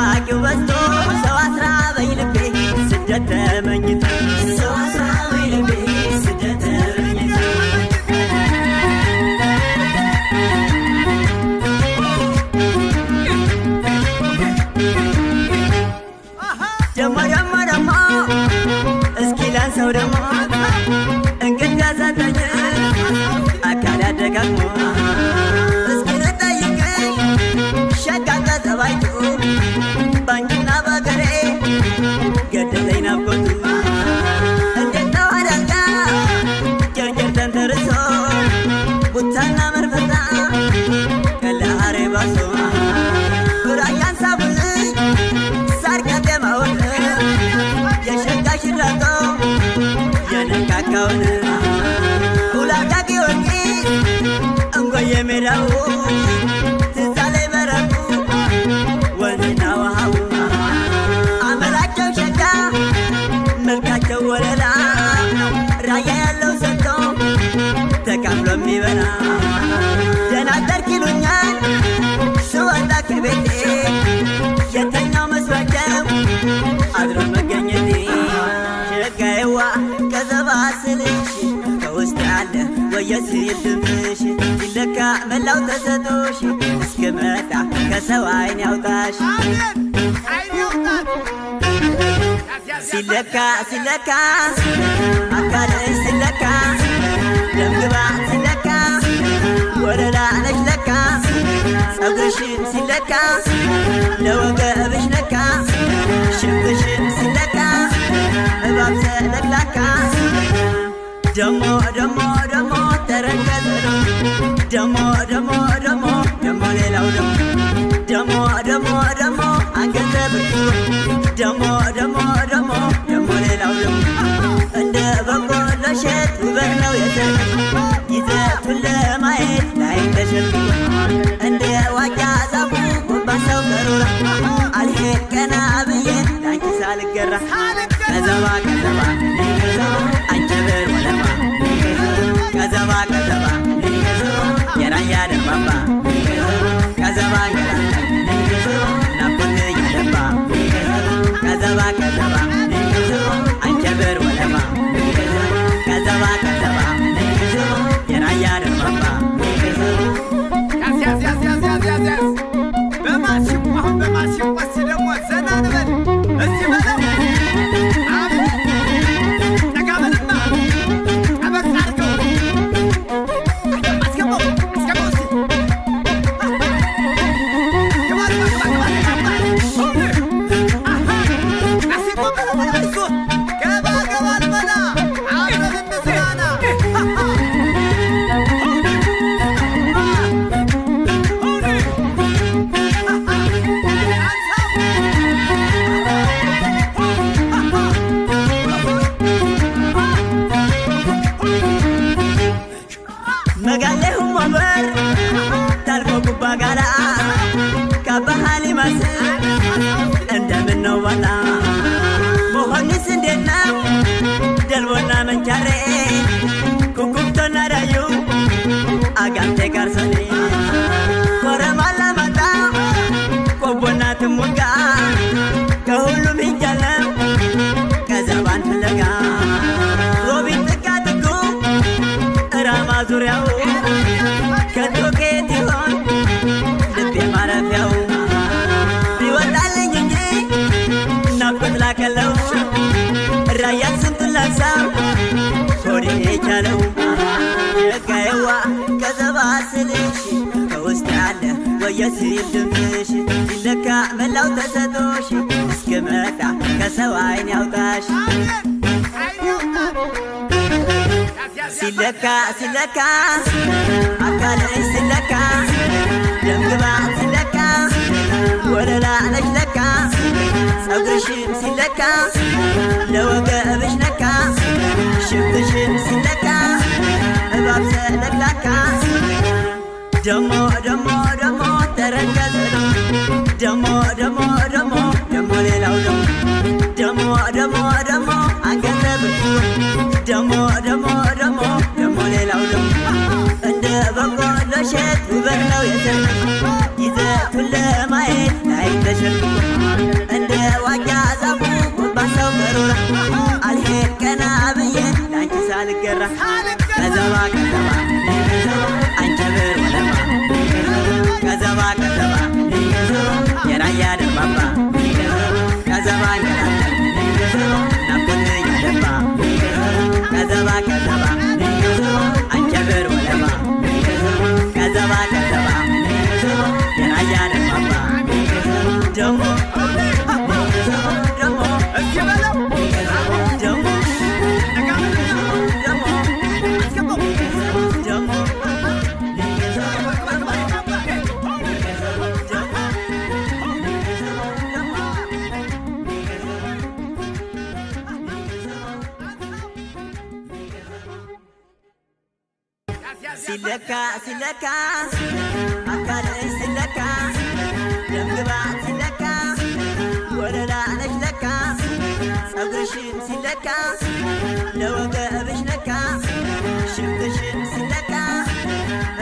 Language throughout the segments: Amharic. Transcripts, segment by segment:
ናፋቂው በዝቶ ሰው አስራበኝ ልቤ ስደት ተመኝቶ ሰው አስራበኝ ልቤ ስደት ተመኝቶ ደሞ እስኪ ላንሰው ደሞ እንግዳ ያሳጣኝ አካል ያደጋግሞ እስኪ ልጠይቀኝ ሸጋ ተጠባይቶ ባንቺና በገሬ ገደለኝ ናፍቆቱ እንዴት ነው አዳልጋ ጀርጀር ተንተርሶ ቡታና መርፈታ ከለሃሬ ባሶ ራያን ሳቡልኝ ሳር ከተማውን የሸጋ ሽራቶ የነካካውን ሁላታ ጊዮርጊስ እንጎየ ሜዳው ትዛሌ በረቁ ወንዝና ውሃው አመላቸው ሸጋ መልካቸው ወለላ ራያ ያለው ሰጥቶ ተካፍሎ የሚበላ ደህና አደርክ ይሉኛል ስወጣ ከቤቴ የተኛው መስሏቸው አድሮ መገኘቴ ሸጋዬዋ ከዘባ ስልሽ ከውስጥ ያለ ወየሲል ድምፅሽ ሲለካ መላው ተሰጦሽ እስክመጣ ከሰው አይን ያውጣሽ ሲለካ አካልሽ ሲለካ ደምግባት ሲለካ ወለላ ነሽ ለካ ጸጉርሽም ሲለካ ለወገብሽ ነካ ሽብሽም ሲለካ እባብ ሰለቅላካ ደሞ ተረከዘ ደሞ ሌላው ደሞ አንገተ ብርቱ ደሞ ሌላው እንደ በቆሎ እሸት ውበት ነው የሰጠሽ ይዘቱን ለማየት ላይ ተሸልቶ እንደ ዋጃ ዛፉ ጎንባሳው ቀሮራ አልሄድ ቀና ብዬ ላንቺ ሳልገራ ከዘባ አንቸበር ወለማ ከዘባ የራያ ደማባ ከዘባ ናፍቆት ያደባ ከዘባ አንቸበር ወለማ ከዘባ የራያ ደማባ በማሽን ወስ ደግሞ ዘና ንበል እስቲ በለው መጋሌሁም ወንበር ታልፎ ጉባ ጋላ ካባሃሊ ማስ እንደምን ነው ባላ መሆንስ እንዴት ነው ደልቦና መንቻሬ ኩኩብቶና ዳዩ አጋምቴ ጋርሶኔ ኮረማላ ማጣ ቆቦና ትሙጋ ከሁሉም ሂጃለው ከዘባን ፍለጋ ሮቢት ጥቃጥቁ ራማ ዙሪያው ከቶኬት ይሆን ልቤ ማረፊያው ቢወጣልኝ እንጂ ናፍቆት ላከለው ራያን ስንቱን ላሳው ሆዴ የቻለው ሸጋዬዋ ከዘባ ስልሽ ከውስጥ ያለ ወየሲል ድምፅሽ ሲለካ መላው ተሰጦሽ እስክመጣ ከሰው አይን ያውጣሽ ሲለካ አካልሽ ሲለካ ደምግባት ሲለካ ወለላ ነሽ ለካ ጸጉርሽም ሲለካ ለወገብሽ ነካ ሽብሽም ሲለካ እባብ ሰለቅላካ ደሞ ተረከዘ ደሞ ሌላው ደሞ አንገተ ብርቱ ደሞ ሌላው እንደ በቆሎ እሸት ውበት ነው የሰጠሽ ይዘቱን ለማየት ላይ ተሸልቶ ከተባ ከተባ የራያ ደማባ ደሞ ደሞ እስኪ በለው ደሞ ሲለካ ሲለካ አካልሽ ሲለካ ደምግባት ሲለካ ወለላ ነሽ ለካ ጸጉርሽም ሲለካ ለወገብሽ ለካ ሽብሽም ሲለካ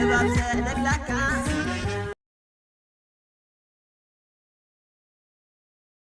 እባብ ሰለቅላካ